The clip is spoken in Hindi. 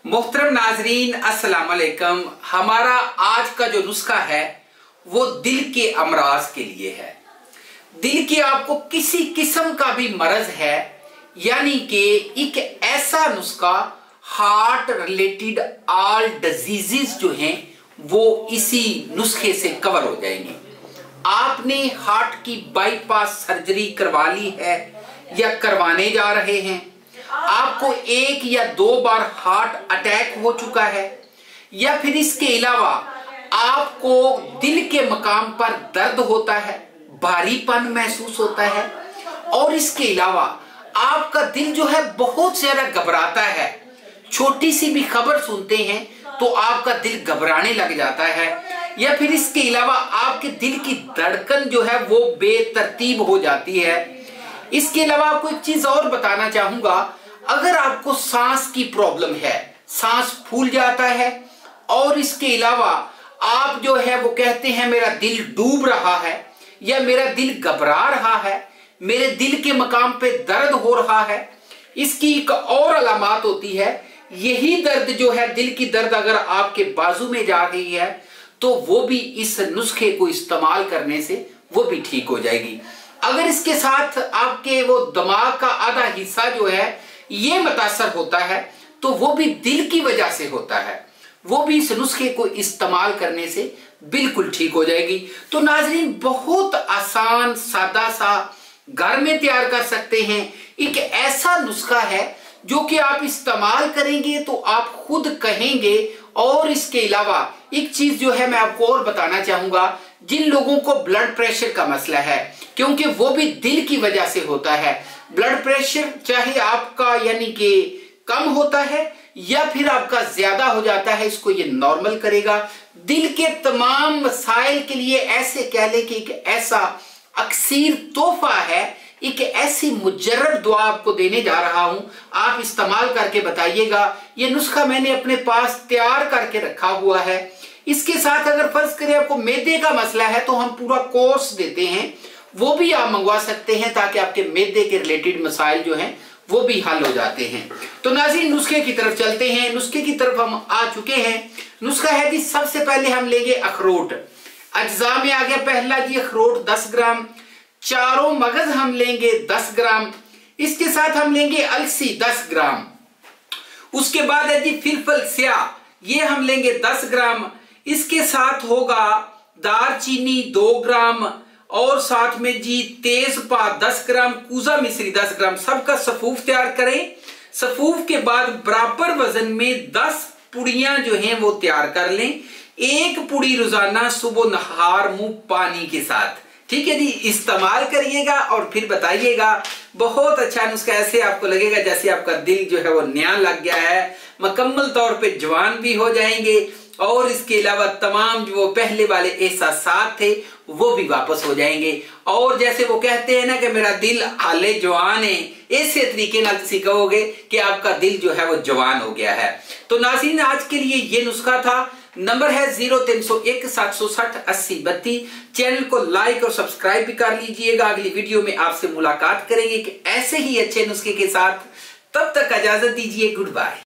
मोहतरम नाजरीन अस्सलाम वालेकुम। हमारा आज का जो नुस्खा है वो दिल के अमराज के लिए है। दिल के आपको किसी किस्म का भी मर्ज है, यानी कि एक ऐसा नुस्खा, हार्ट रिलेटेड ऑल डिजीजेस जो हैं वो इसी नुस्खे से कवर हो जाएंगे। आपने हार्ट की बाईपास सर्जरी करवा ली है या करवाने जा रहे हैं, आपको 1 या 2 बार हार्ट अटैक हो चुका है, या फिर इसके अलावा आपको दिल के मकाम पर दर्द होता है, भारीपन महसूस होता है, और इसके अलावा आपका दिल जो है बहुत ज्यादा घबराता है, छोटी सी भी खबर सुनते हैं तो आपका दिल घबराने लग जाता है, या फिर इसके अलावा आपके दिल की धड़कन जो है वो बेतरतीब हो जाती है। इसके अलावा आपको एक चीज और बताना चाहूंगा, अगर आपको सांस की प्रॉब्लम है, सांस फूल जाता है, और इसके अलावा आप जो है वो कहते हैं मेरा दिल डूब रहा है, या मेरा दिल घबरा रहा है, मेरे दिल के मकाम पे दर्द हो रहा है, इसकी एक और अलामत होती है, यही दर्द जो है दिल की दर्द अगर आपके बाजू में जा रही है तो वो भी इस नुस्खे को इस्तेमाल करने से वो भी ठीक हो जाएगी। अगर इसके साथ आपके वो दिमाग का आधा हिस्सा जो है ये मुतासर होता है तो वो भी दिल की वजह से होता है, वो भी इस नुस्खे को इस्तेमाल करने से बिल्कुल ठीक हो जाएगी। तो नाजरीन, बहुत आसान सादा सा घर में तैयार कर सकते हैं एक ऐसा नुस्खा है जो कि आप इस्तेमाल करेंगे तो आप खुद कहेंगे। और इसके अलावा एक चीज जो है मैं आपको और बताना चाहूंगा, जिन लोगों को ब्लड प्रेशर का मसला है, क्योंकि वो भी दिल की वजह से होता है, ब्लड प्रेशर चाहे आपका यानी कि कम होता है या फिर आपका ज्यादा हो जाता है, इसको ये नॉर्मल करेगा। दिल के तमाम मसाइल के लिए ऐसे कह ले कि एक ऐसा अक्सीर तोहफा है, एक ऐसी मुजर्रब दुआ आपको देने जा रहा हूं, आप इस्तेमाल करके बताइएगा। ये नुस्खा मैंने अपने पास तैयार करके रखा हुआ है। इसके साथ अगर फर्ज करें आपको मैदे का मसला है तो हम पूरा कोर्स देते हैं, वो भी आप मंगवा सकते हैं ताकि आपके मैदे के रिलेटेड मसाइल जो हैं वो भी हल हो जाते हैं। तो नाज़रीन, नुस्खे की तरफ चलते हैं। नुस्खे की तरफ हम आ चुके हैं। नुस्खा है जी, सबसे पहले हम लेंगे अखरोट। अज्जा में आ गया पहला जी अखरोट 10 ग्राम, चारों मगज हम लेंगे 10 ग्राम, इसके साथ हम लेंगे अलसी 10 ग्राम, उसके बाद है जी फिलफल स्याह, ये हम लेंगे 10 ग्राम, इसके साथ होगा दारचीनी 2 ग्राम, और साथ में जी तेजपात 10 ग्राम, कूजा मिश्री 10 ग्राम। सबका सफूफ तैयार करें। सफूफ के बाद बराबर वजन में 10 पुड़ियां जो हैं वो तैयार कर लें। 1 पुड़ी रोजाना सुबह नहार मुंह पानी के साथ, ठीक है जी, इस्तेमाल करिएगा और फिर बताइएगा। बहुत अच्छा नुस्खा, ऐसे आपको लगेगा जैसे आपका दिल जो है वो नया लग गया है, मुकम्मल तौर पे जवान भी हो जाएंगे, और इसके अलावा तमाम जो पहले वाले एहसास थे वो भी वापस हो जाएंगे। और जैसे वो कहते हैं ना कि मेरा दिल हाले जवान है, ऐसे तरीके नाल तुसी कहोगे कि आपका दिल जो है वो जवान हो गया है। तो नाज़रीन, आज के लिए ये नुस्खा था। नंबर है 0301 760 80 32। चैनल को लाइक और सब्सक्राइब भी कर लीजिएगा। अगली वीडियो में आपसे मुलाकात करेंगे कि ऐसे ही अच्छे नुस्खे के साथ। तब तक इजाजत दीजिए, गुड बाय।